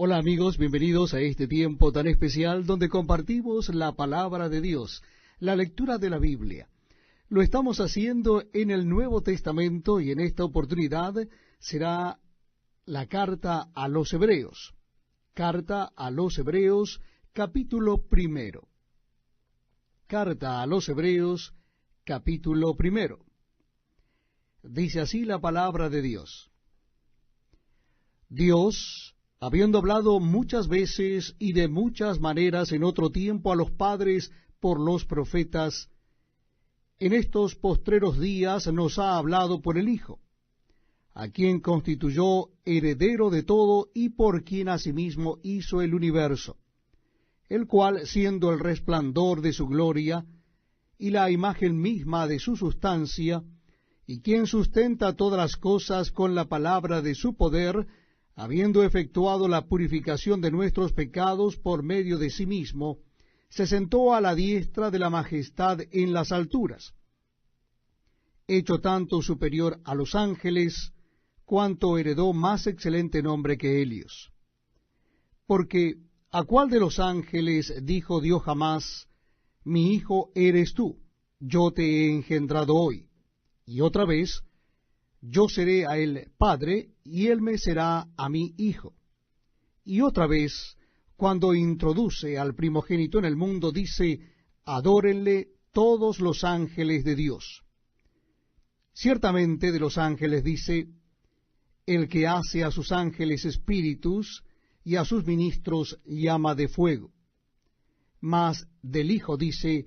Hola amigos, bienvenidos a este tiempo tan especial donde compartimos la palabra de Dios, la lectura de la Biblia. Lo estamos haciendo en el Nuevo Testamento y en esta oportunidad será la carta a los Hebreos. Carta a los Hebreos, capítulo 1. Carta a los Hebreos, capítulo 1. Dice así la palabra de Dios. Dios, habiendo hablado muchas veces y de muchas maneras en otro tiempo a los padres por los profetas, en estos postreros días nos ha hablado por el Hijo, a quien constituyó heredero de todo y por quien asimismo hizo el universo, el cual, siendo el resplandor de su gloria y la imagen misma de su sustancia, y quien sustenta todas las cosas con la palabra de su poder, habiendo efectuado la purificación de nuestros pecados por medio de sí mismo, se sentó a la diestra de la majestad en las alturas, hecho tanto superior a los ángeles, cuanto heredó más excelente nombre que ellos. Porque, ¿a cuál de los ángeles dijo Dios jamás, mi hijo eres tú, yo te he engendrado hoy? Y otra vez, yo seré a él padre, y él me será a mí hijo. Y otra vez, cuando introduce al primogénito en el mundo, dice, adórenle todos los ángeles de Dios. Ciertamente de los ángeles dice, el que hace a sus ángeles espíritus, y a sus ministros llama de fuego. Mas del Hijo dice,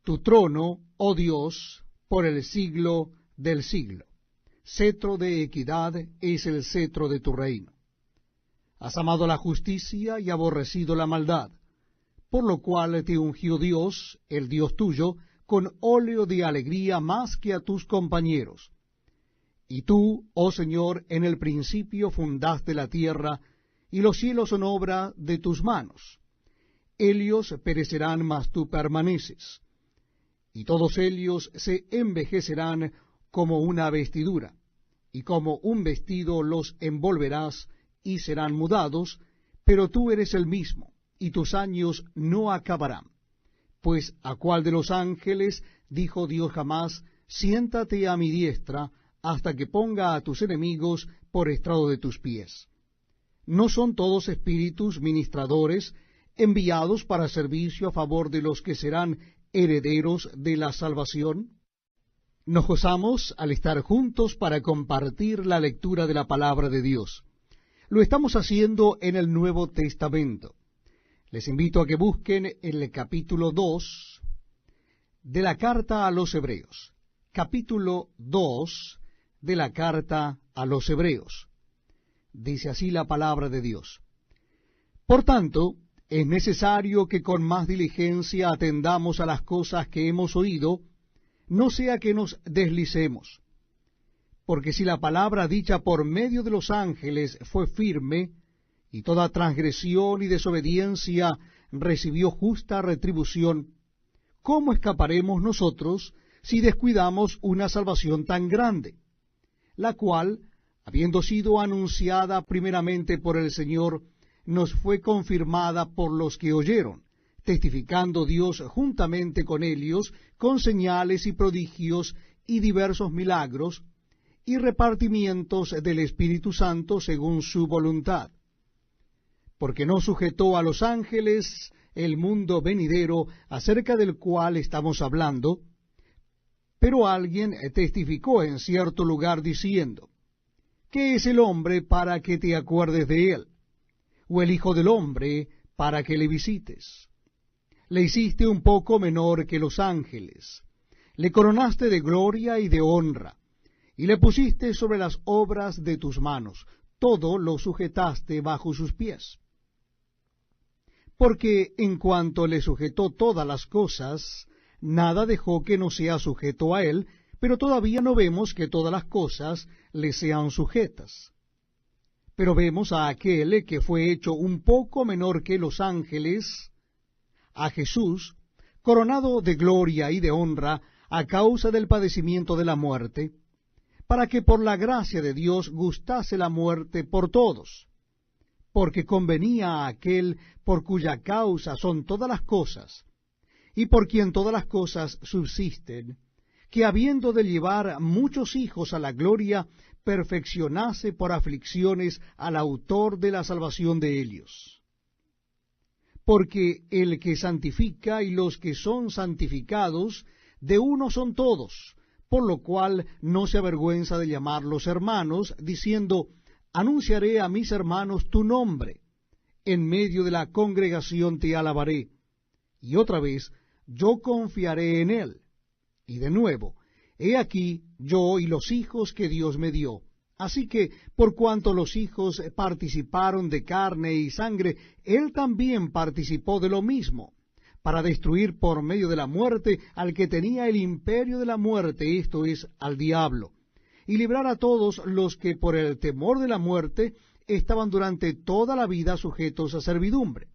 tu trono, oh Dios, por el siglo del siglo. Cetro de equidad es el cetro de tu reino. Has amado la justicia y aborrecido la maldad, por lo cual te ungió Dios, el Dios tuyo, con óleo de alegría más que a tus compañeros. Y tú, oh Señor, en el principio fundaste la tierra, y los cielos son obra de tus manos. Ellos perecerán, mas tú permaneces, y todos ellos se envejecerán como una vestidura, y como un vestido los envolverás, y serán mudados, pero tú eres el mismo, y tus años no acabarán. Pues ¿a cuál de los ángeles dijo Dios jamás, siéntate a mi diestra, hasta que ponga a tus enemigos por estrado de tus pies? ¿No son todos espíritus ministradores, enviados para servicio a favor de los que serán herederos de la salvación? Nos gozamos al estar juntos para compartir la lectura de la palabra de Dios. Lo estamos haciendo en el Nuevo Testamento. Les invito a que busquen el capítulo 2 de la carta a los Hebreos. Capítulo 2 de la carta a los Hebreos. Dice así la palabra de Dios. Por tanto, es necesario que con más diligencia atendamos a las cosas que hemos oído, no sea que nos deslicemos. Porque si la palabra dicha por medio de los ángeles fue firme, y toda transgresión y desobediencia recibió justa retribución, ¿cómo escaparemos nosotros si descuidamos una salvación tan grande, la cual, habiendo sido anunciada primeramente por el Señor, nos fue confirmada por los que oyeron, testificando Dios juntamente con ellos, con señales y prodigios y diversos milagros, y repartimientos del Espíritu Santo según su voluntad? Porque no sujetó a los ángeles el mundo venidero acerca del cual estamos hablando, pero alguien testificó en cierto lugar diciendo, ¿qué es el hombre para que te acuerdes de él? ¿O el hijo del hombre para que le visites? Le hiciste un poco menor que los ángeles, le coronaste de gloria y de honra, y le pusiste sobre las obras de tus manos, todo lo sujetaste bajo sus pies. Porque en cuanto le sujetó todas las cosas, nada dejó que no sea sujeto a él, pero todavía no vemos que todas las cosas le sean sujetas. Pero vemos a aquel que fue hecho un poco menor que los ángeles, a Jesús, coronado de gloria y de honra a causa del padecimiento de la muerte, para que por la gracia de Dios gustase la muerte por todos, porque convenía a aquel por cuya causa son todas las cosas, y por quien todas las cosas subsisten, que habiendo de llevar muchos hijos a la gloria, perfeccionase por aflicciones al autor de la salvación de ellos. Porque el que santifica y los que son santificados, de uno son todos, por lo cual no se avergüenza de llamarlos hermanos, diciendo, anunciaré a mis hermanos tu nombre, en medio de la congregación te alabaré, y otra vez yo confiaré en él. Y de nuevo, he aquí yo y los hijos que Dios me dio. Así que, por cuanto los hijos participaron de carne y sangre, él también participó de lo mismo, para destruir por medio de la muerte al que tenía el imperio de la muerte, esto es, al diablo, y librar a todos los que por el temor de la muerte estaban durante toda la vida sujetos a servidumbre.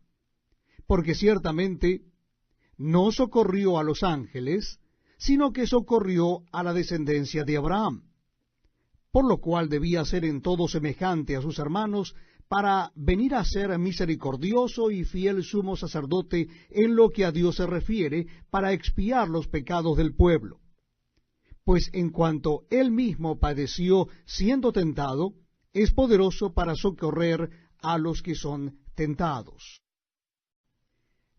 Porque ciertamente no socorrió a los ángeles, sino que socorrió a la descendencia de Abraham, por lo cual debía ser en todo semejante a sus hermanos, para venir a ser misericordioso y fiel sumo sacerdote en lo que a Dios se refiere, para expiar los pecados del pueblo. Pues en cuanto él mismo padeció siendo tentado, es poderoso para socorrer a los que son tentados.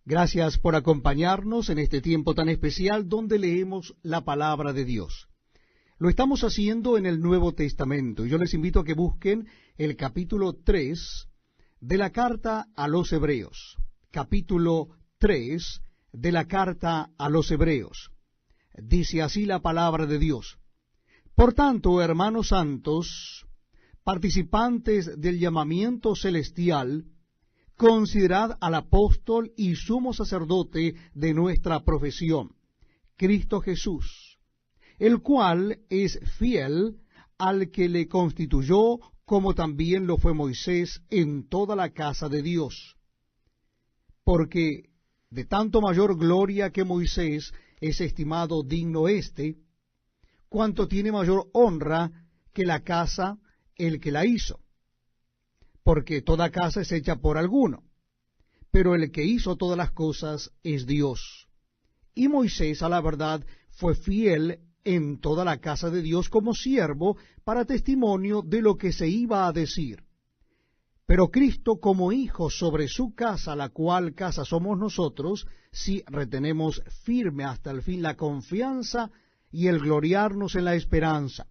Gracias por acompañarnos en este tiempo tan especial donde leemos la palabra de Dios. Lo estamos haciendo en el Nuevo Testamento. Yo les invito a que busquen el capítulo 3 de la carta a los Hebreos. Capítulo 3 de la carta a los Hebreos. Dice así la palabra de Dios. Por tanto, hermanos santos, participantes del llamamiento celestial, considerad al apóstol y sumo sacerdote de nuestra profesión, Cristo Jesús, el cual es fiel al que le constituyó, como también lo fue Moisés en toda la casa de Dios. Porque de tanto mayor gloria que Moisés es estimado digno éste, cuanto tiene mayor honra que la casa el que la hizo. Porque toda casa es hecha por alguno, pero el que hizo todas las cosas es Dios. Y Moisés, a la verdad, fue fiel en toda la casa de Dios como siervo para testimonio de lo que se iba a decir. Pero Cristo como hijo sobre su casa, la cual casa somos nosotros, si retenemos firme hasta el fin la confianza y el gloriarnos en la esperanza.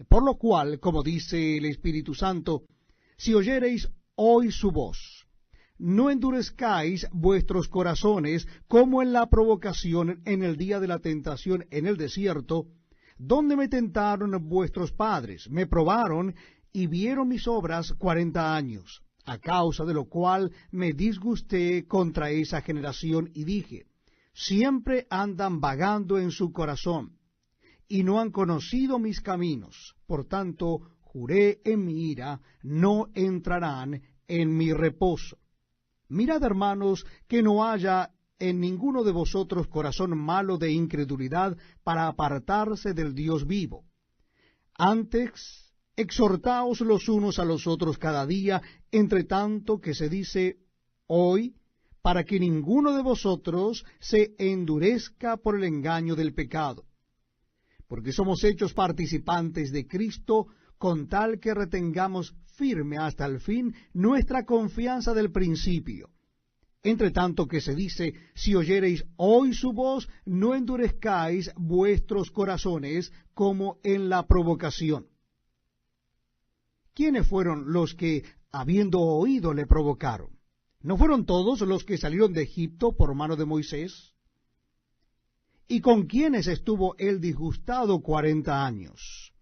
Por lo cual, como dice el Espíritu Santo, si oyereis hoy su voz, no endurezcáis vuestros corazones como en la provocación en el día de la tentación en el desierto, donde me tentaron vuestros padres, me probaron y vieron mis obras 40 años, a causa de lo cual me disgusté contra esa generación y dije, siempre andan vagando en su corazón, y no han conocido mis caminos, por tanto juré en mi ira, no entrarán en mi reposo. Mirad, hermanos, que no haya en ninguno de vosotros corazón malo de incredulidad para apartarse del Dios vivo. Antes, exhortaos los unos a los otros cada día, entre tanto que se dice hoy, para que ninguno de vosotros se endurezca por el engaño del pecado. Porque somos hechos participantes de Cristo, con tal que retengamos firme hasta el fin nuestra confianza del principio. Entre tanto que se dice, si oyereis hoy su voz, no endurezcáis vuestros corazones como en la provocación. ¿Quiénes fueron los que, habiendo oído, le provocaron? ¿No fueron todos los que salieron de Egipto por mano de Moisés? ¿Y con quiénes estuvo él disgustado 40 años?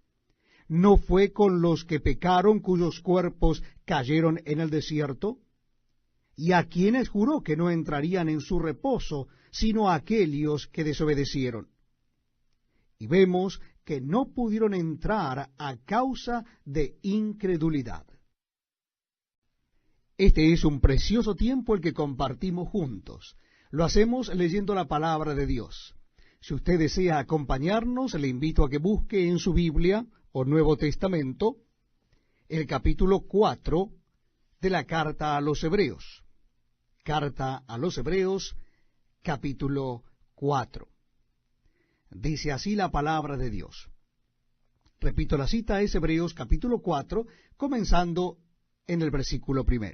¿No fue con los que pecaron, cuyos cuerpos cayeron en el desierto? ¿Y a quienes juró que no entrarían en su reposo, sino a aquellos que desobedecieron? Y vemos que no pudieron entrar a causa de incredulidad. Este es un precioso tiempo el que compartimos juntos. Lo hacemos leyendo la palabra de Dios. Si usted desea acompañarnos, le invito a que busque en su Biblia o Nuevo Testamento el capítulo 4 de la carta a los Hebreos. Carta a los Hebreos, capítulo 4. Dice así la palabra de Dios. Repito, la cita es Hebreos capítulo 4, comenzando en el versículo 1.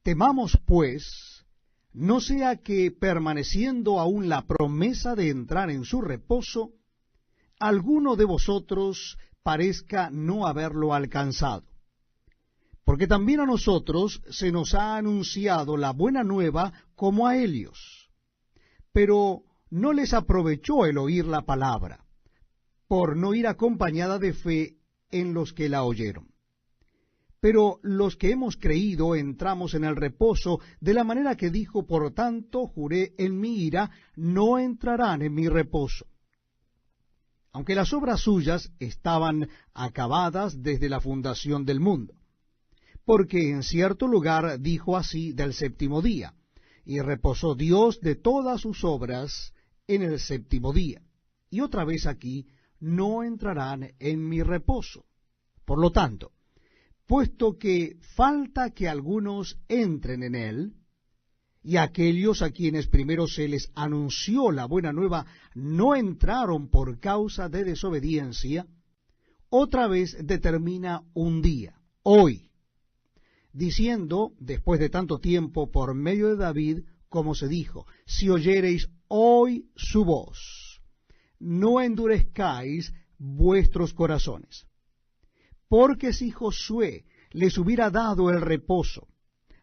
Temamos, pues, no sea que, permaneciendo aún la promesa de entrar en su reposo, alguno de vosotros parezca no haberlo alcanzado. Porque también a nosotros se nos ha anunciado la buena nueva como a ellos, pero no les aprovechó el oír la palabra, por no ir acompañada de fe en los que la oyeron. Pero los que hemos creído entramos en el reposo, de la manera que dijo: por tanto juré en mi ira, no entrarán en mi reposo. Aunque las obras suyas estaban acabadas desde la fundación del mundo. Porque en cierto lugar dijo así del séptimo día: y reposó Dios de todas sus obras en el séptimo día. Y otra vez aquí: no entrarán en mi reposo. Por lo tanto, puesto que falta que algunos entren en él, y aquellos a quienes primero se les anunció la buena nueva no entraron por causa de desobediencia, otra vez determina un día, hoy, diciendo, después de tanto tiempo, por medio de David, como se dijo: si oyereis hoy su voz, no endurezcáis vuestros corazones. Porque si Josué les hubiera dado el reposo,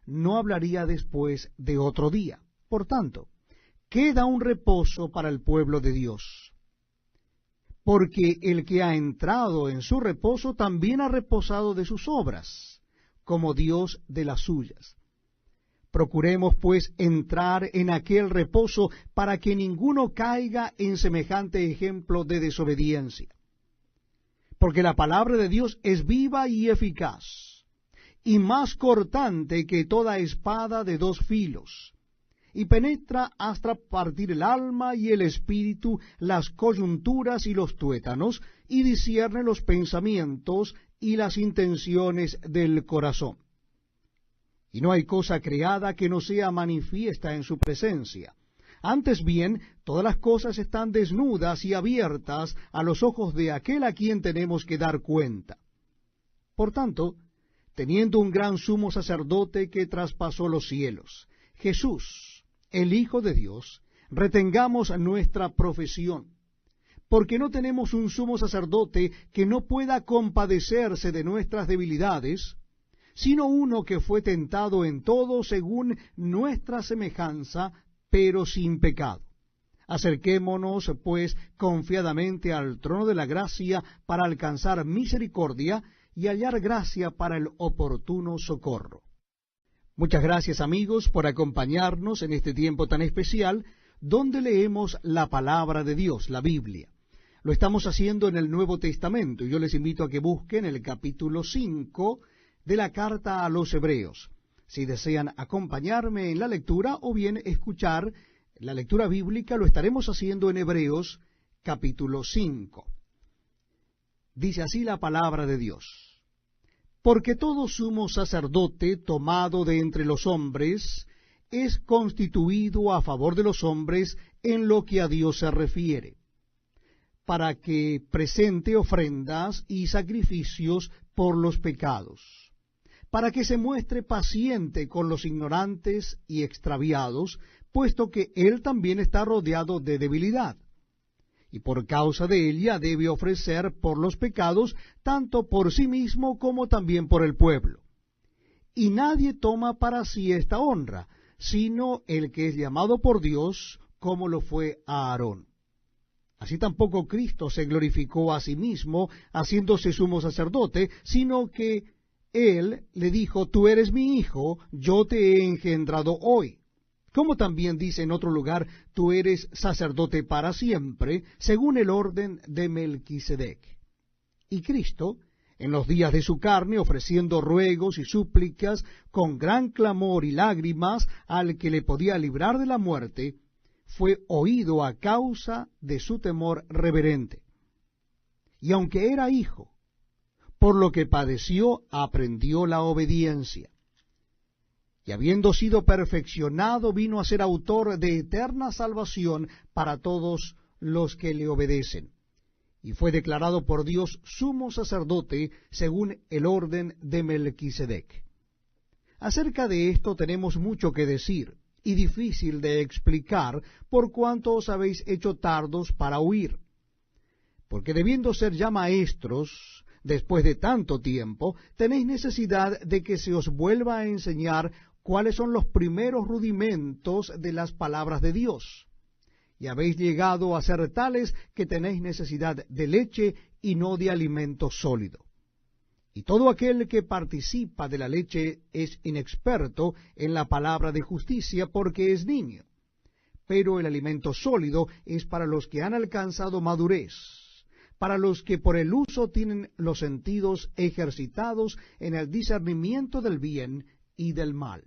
no hablaría después de otro día. Por tanto, queda un reposo para el pueblo de Dios. Porque el que ha entrado en su reposo también ha reposado de sus obras, como Dios de las suyas. Procuremos pues entrar en aquel reposo, para que ninguno caiga en semejante ejemplo de desobediencia. Porque la palabra de Dios es viva y eficaz, y más cortante que toda espada de dos filos, y penetra hasta partir el alma y el espíritu, las coyunturas y los tuétanos, y discierne los pensamientos y las intenciones del corazón. Y no hay cosa creada que no sea manifiesta en su presencia. Antes bien, todas las cosas están desnudas y abiertas a los ojos de aquel a quien tenemos que dar cuenta. Por tanto, teniendo un gran sumo sacerdote que traspasó los cielos, Jesús, el Hijo de Dios, retengamos nuestra profesión, porque no tenemos un sumo sacerdote que no pueda compadecerse de nuestras debilidades, sino uno que fue tentado en todo según nuestra semejanza, pero sin pecado. Acerquémonos, pues, confiadamente al trono de la gracia para alcanzar misericordia y hallar gracia para el oportuno socorro. Muchas gracias, amigos, por acompañarnos en este tiempo tan especial, donde leemos la palabra de Dios, la Biblia. Lo estamos haciendo en el Nuevo Testamento, y yo les invito a que busquen el capítulo 5 de la carta a los Hebreos, si desean acompañarme en la lectura o bien escuchar la lectura bíblica. Lo estaremos haciendo en Hebreos capítulo 5. Dice así la palabra de Dios: porque todo sumo sacerdote tomado de entre los hombres es constituido a favor de los hombres en lo que a Dios se refiere, para que presente ofrendas y sacrificios por los pecados, para que se muestre paciente con los ignorantes y extraviados, puesto que él también está rodeado de debilidad, y por causa de ella debe ofrecer por los pecados, tanto por sí mismo como también por el pueblo. Y nadie toma para sí esta honra, sino el que es llamado por Dios, como lo fue a Aarón. Así tampoco Cristo se glorificó a sí mismo, haciéndose sumo sacerdote, sino que Él le dijo: tú eres mi hijo, yo te he engendrado hoy. Como también dice en otro lugar: tú eres sacerdote para siempre, según el orden de Melquisedec. Y Cristo, en los días de su carne, ofreciendo ruegos y súplicas con gran clamor y lágrimas al que le podía librar de la muerte, fue oído a causa de su temor reverente. Y aunque era hijo, por lo que padeció, aprendió la obediencia. Y habiendo sido perfeccionado, vino a ser autor de eterna salvación para todos los que le obedecen. Y fue declarado por Dios sumo sacerdote según el orden de Melquisedec. Acerca de esto tenemos mucho que decir, y difícil de explicar, por cuanto os habéis hecho tardos para oír. Porque debiendo ser ya maestros, después de tanto tiempo, tenéis necesidad de que se os vuelva a enseñar cuáles son los primeros rudimentos de las palabras de Dios. Y habéis llegado a ser tales que tenéis necesidad de leche y no de alimento sólido. Y todo aquel que participa de la leche es inexperto en la palabra de justicia porque es niño. Pero el alimento sólido es para los que han alcanzado madurez, para los que por el uso tienen los sentidos ejercitados en el discernimiento del bien y del mal.